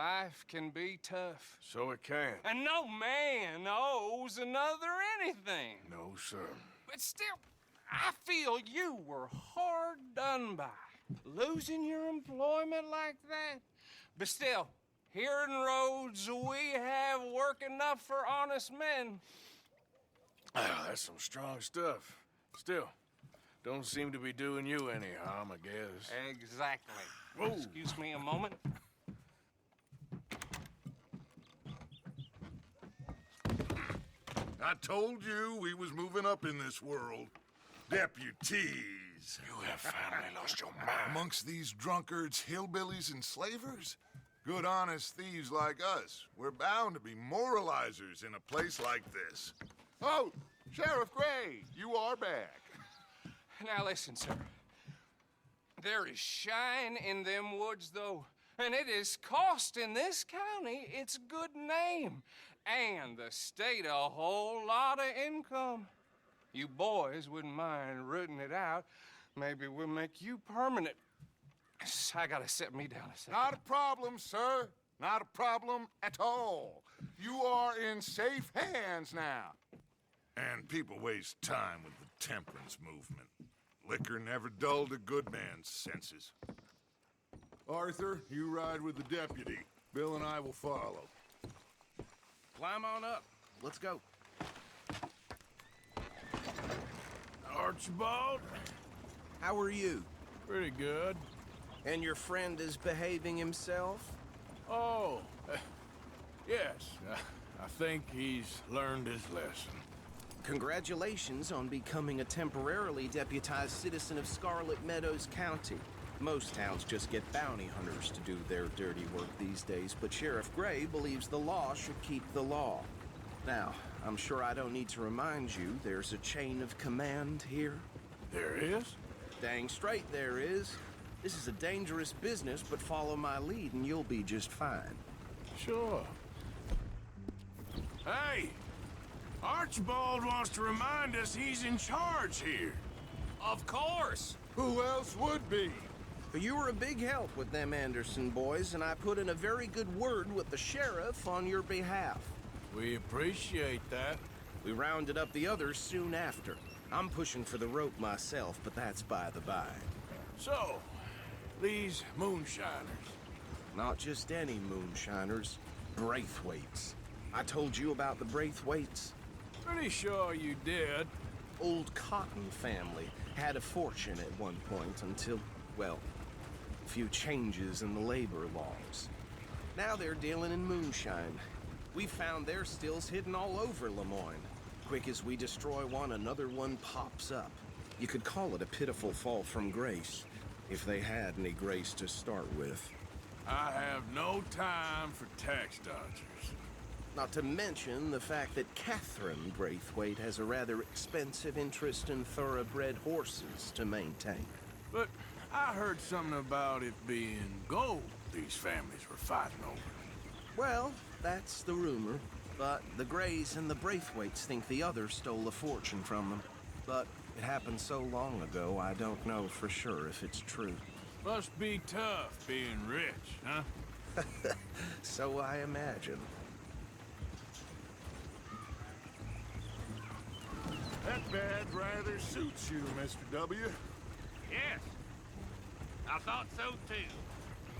Life can be tough. So it can. And no man owes another anything. No, sir. But still, I feel you were hard done by. Losing your employment like that. But still, here in Rhodes, we have work enough for honest men. Ah, that's some strong stuff. Still, don't seem to be doing you any harm, I guess. Exactly. Whoa. Excuse me a moment. I told you we was moving up in this world. Deputies. You have finally lost your mind. Amongst these drunkards, hillbillies, and slavers? Good honest thieves like us. We're bound to be moralizers in a place like this. Oh, Sheriff Gray, you are back. Now listen, sir. There is shine in them woods, though, and it is costing this county its good name and the state a whole lot of income. You boys wouldn't mind rooting it out. Maybe we'll make you permanent. I gotta sit me down a second. Not a problem, sir. Not a problem at all. You are in safe hands now. And people waste time with the temperance movement. Liquor never dulled a good man's senses. Arthur, you ride with the deputy. Bill and I will follow. Climb on up. Let's go. Archibald? How are you? Pretty good. And your friend is behaving himself? Oh, yes. I think he's learned his lesson. Congratulations on becoming a temporarily deputized citizen of Scarlet Meadows County. Most towns just get bounty hunters to do their dirty work these days, but Sheriff Gray believes the law should keep the law. Now, I'm sure I don't need to remind you there's a chain of command here. There is? Dang straight there is. This is a dangerous business, but follow my lead and you'll be just fine. Sure. Hey! Archibald wants to remind us he's in charge here. Of course. Who else would be? But you were a big help with them Anderson boys, and I put in a very good word with the sheriff on your behalf. We appreciate that. We rounded up the others soon after. I'm pushing for the rope myself, but that's by the by. So, these moonshiners. Not just any moonshiners, Braithwaites. I told you about the Braithwaites. Pretty sure you did. Old Cotton family had a fortune at one point until, well, a few changes in the labor laws. Now they're dealing in moonshine. We found their stills hidden all over Lemoyne. Quick as we destroy one, another one pops up. You could call it a pitiful fall from grace, if they had any grace to start with. I have no time for tax dodgers. Not to mention the fact that Catherine Braithwaite has a rather expensive interest in thoroughbred horses to maintain. But I heard something about it being gold these families were fighting over. Well, that's the rumor. But the Grays and the Braithwaites think the other stole a fortune from them. But it happened so long ago, I don't know for sure if it's true. Must be tough being rich, huh? So I imagine. That badge rather suits you, Mr. W. Yes. I thought so, too.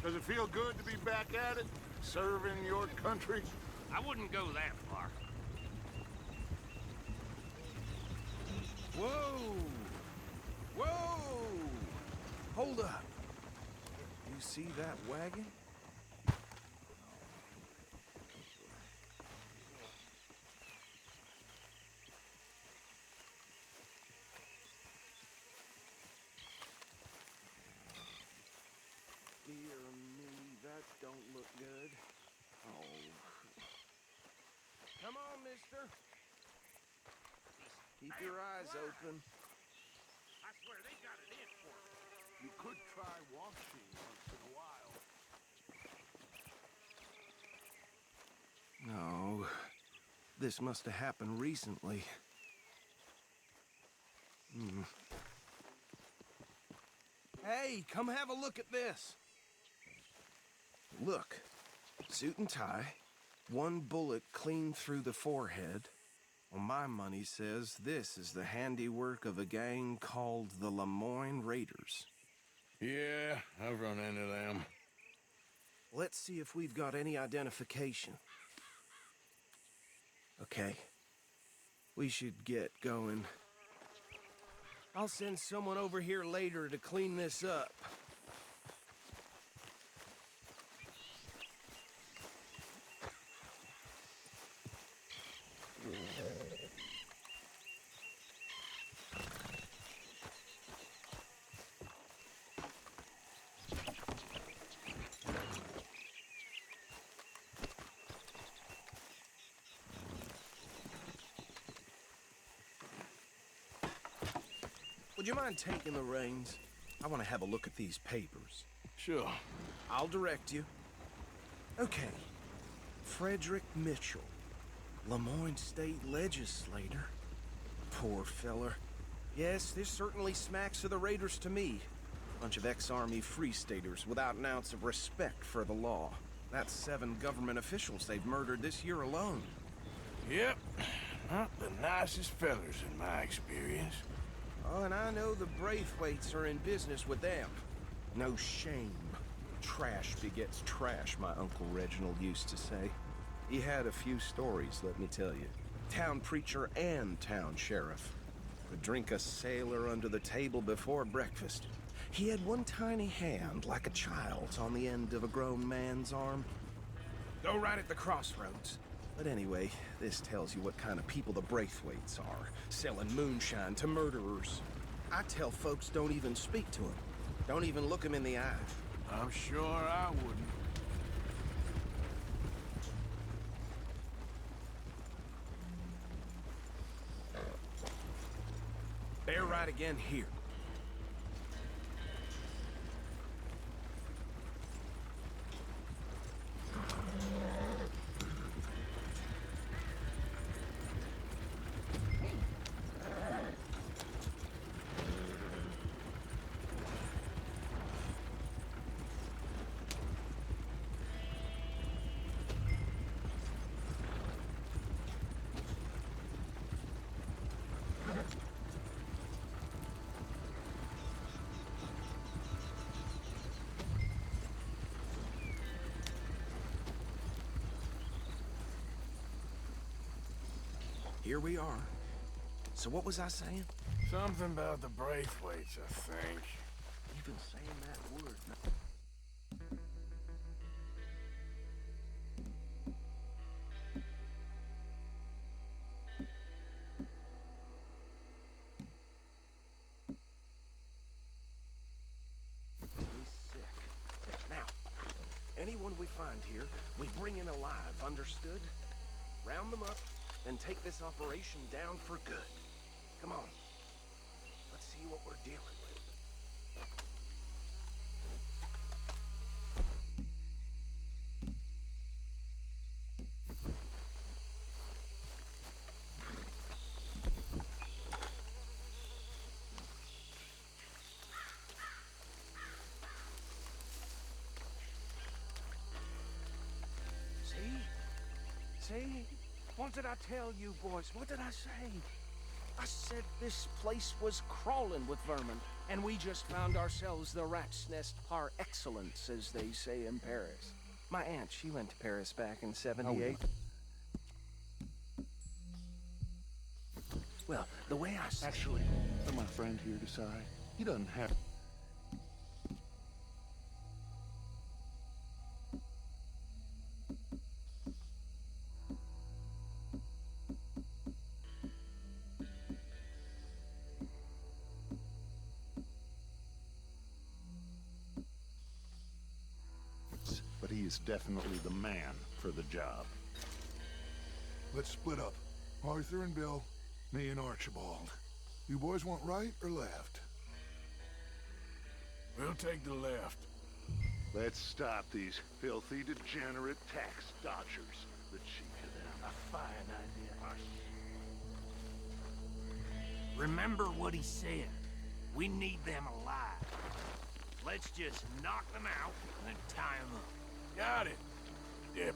Does it feel good to be back at it? Serving your country? I wouldn't go that far. Whoa! Whoa! Hold up. You see that wagon? Dear me, that don't look good. Oh. Come on, mister. Keep your eyes open. I swear they got it in for us. You could try washing once in a while. No. This must have happened recently. Hey, come have a look at this. Look. Suit and tie, one bullet clean through the forehead. Well, my money says this is the handiwork of a gang called the Lemoyne Raiders. Yeah, I've run into them. Let's see if we've got any identification. Okay. We should get going. I'll send someone over here later to clean this up. Would you mind taking the reins? I want to have a look at these papers. Sure. I'll direct you. Okay. Frederick Mitchell, Lemoyne State Legislator. Poor feller. Yes, this certainly smacks of the Raiders to me. Bunch of ex-Army Free Staters without an ounce of respect for the law. That's 7 government officials they've murdered this year alone. Yep. Not the nicest fellers in my experience. Oh, and I know the Braithwaites are in business with them. No shame. Trash begets trash, my Uncle Reginald used to say. He had a few stories, let me tell you. Town preacher and town sheriff. Could drink a sailor under the table before breakfast. He had one tiny hand, like a child's, on the end of a grown man's arm. Go right at the crossroads. But anyway, this tells you what kind of people the Braithwaites are, selling moonshine to murderers. I tell folks don't even speak to them. Don't even look them in the eye. I'm sure I wouldn't. Bear right again here. Here we are. So what was I saying? Something about the Braithwaites, I think. You've been saying that word. He's sick. Now, anyone we find here, we bring in alive, understood? Round them up, and take this operation down for good. Come on. Let's see what we're dealing with. See? What did I tell you, boys? What did I say? I said this place was crawling with vermin, and we just found ourselves the rat's nest par excellence, as they say in Paris. My aunt, she went to Paris back in '78. Well, the way I said... Actually, let my friend here decide. He doesn't have... But he is definitely the man for the job. Let's split up. Arthur and Bill, me and Archibald. You boys want right or left? We'll take the left. Let's stop these filthy, degenerate tax dodgers. The cheek of them. A fine idea. Remember what he said. We need them alive. Let's just knock them out and tie them up. Got it, Deputy.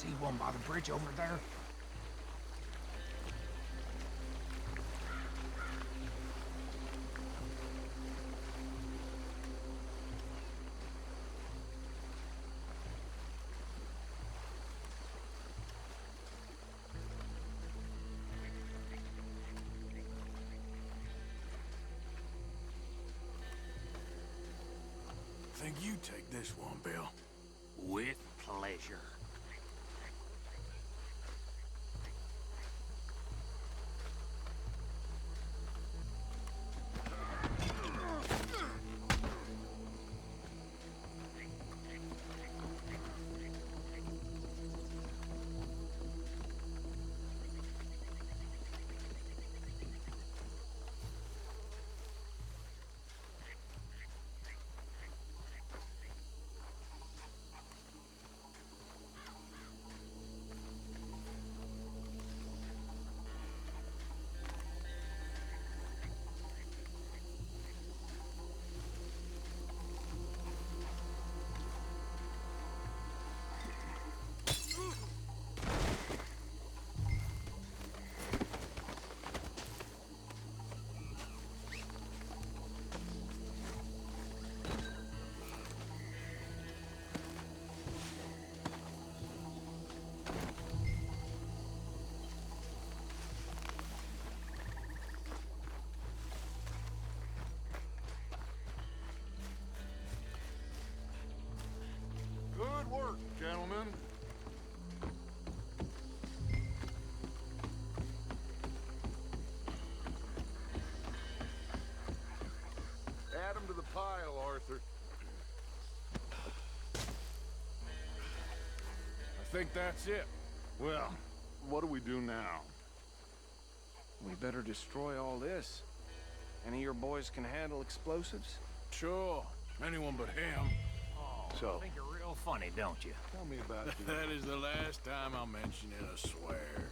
See one by the bridge over there? Think you take this one, Bill. With pleasure. Good work, gentlemen. Add 'em to the pile, Arthur. I think that's it. Well, what do we do now? We better destroy all this. Any of your boys can handle explosives? Sure. Anyone but him. Oh, So- I think you're real funny, don't you? Tell me about the... That is the last time I'll mention it, I swear.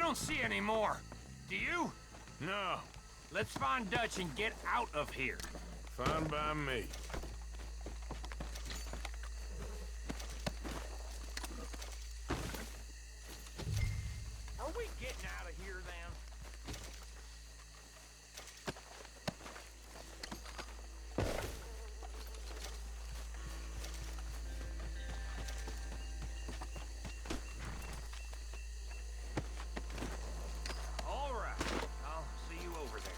don't see any more. Do you? No, Let's find Dutch and get out of here. fine by me. Are we getting out of here then? All right. I'll see you over there.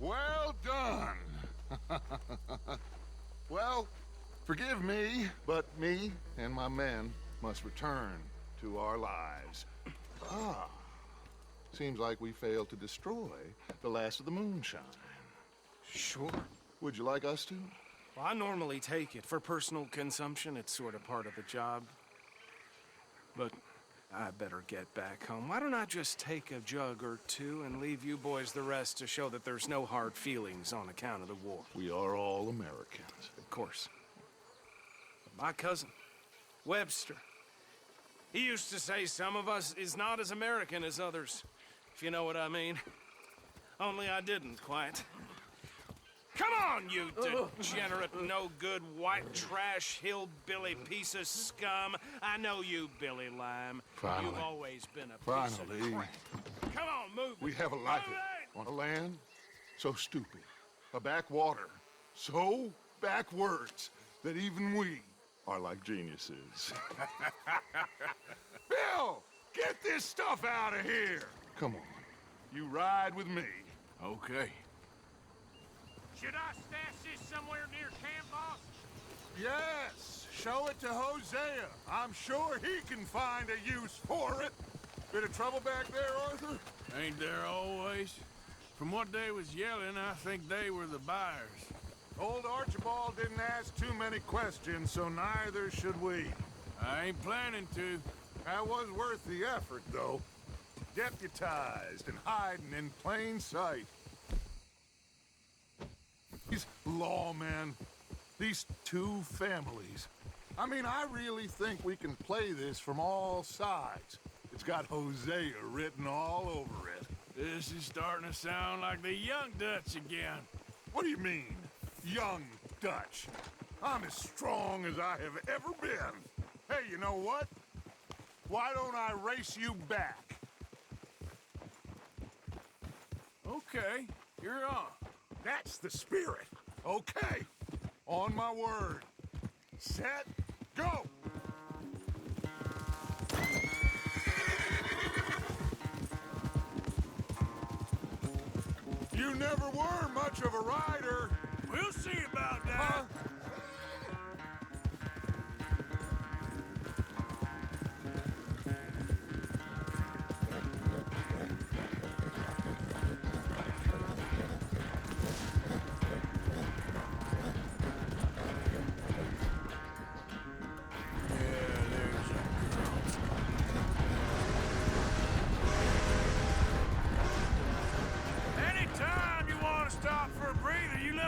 Well done. Well, forgive me, but me and my men must return to our lives. Ah, seems like we failed to destroy the last of the moonshine. Sure. Would you like us to? Well, I normally take it. For personal consumption, it's sort of part of the job. But I better get back home. Why don't I just take a jug or two and leave you boys the rest to show that there's no hard feelings on account of the war? We are all Americans. Of course. But my cousin, Webster, he used to say some of us is not as American as others, if you know what I mean. Only I didn't quite. Come on, you degenerate, no-good, white trash, hillbilly piece of scum. I know you, Billy Lime. Finally. You've always been a piece Finally. of crap. Come on, move it. We have a life Move it! on a land so stupid, a backwater so backwards that even we are like geniuses. Bill, get this stuff out of here. Come on, you ride with me. Okay. Should I stash this somewhere near camp, boss? Yes, show it to Hosea. I'm sure he can find a use for it. Bit of trouble back there, Arthur? Ain't there always? From what they was yelling, I think they were the buyers. Old Archibald didn't ask too many questions, so neither should we. I ain't planning to. That was worth the effort, though. Deputized and hiding in plain sight. These lawmen, these two families. I mean, I really think we can play this from all sides. It's got Hosea written all over it. This is starting to sound like the young Dutch again. What do you mean, young Dutch? I'm as strong as I have ever been. Hey, you know what? Why don't I race you back? Okay, you're on. That's the spirit. Okay. On my word. Set, go! You never were much of a rider. We'll see about that. Huh? Anytime you want to stop for a breather, you know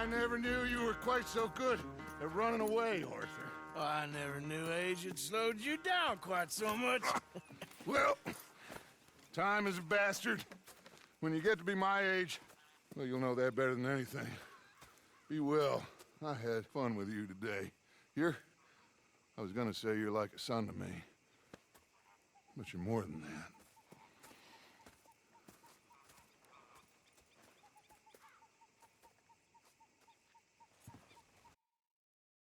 I never knew you were quite so good at running away, Arthur. I never knew age had slowed you down quite so much. Well, time is a bastard. When you get to be my age, well, you'll know that better than anything. Be well. I had fun with you today. I was gonna say you're like a son to me, but you're more than that.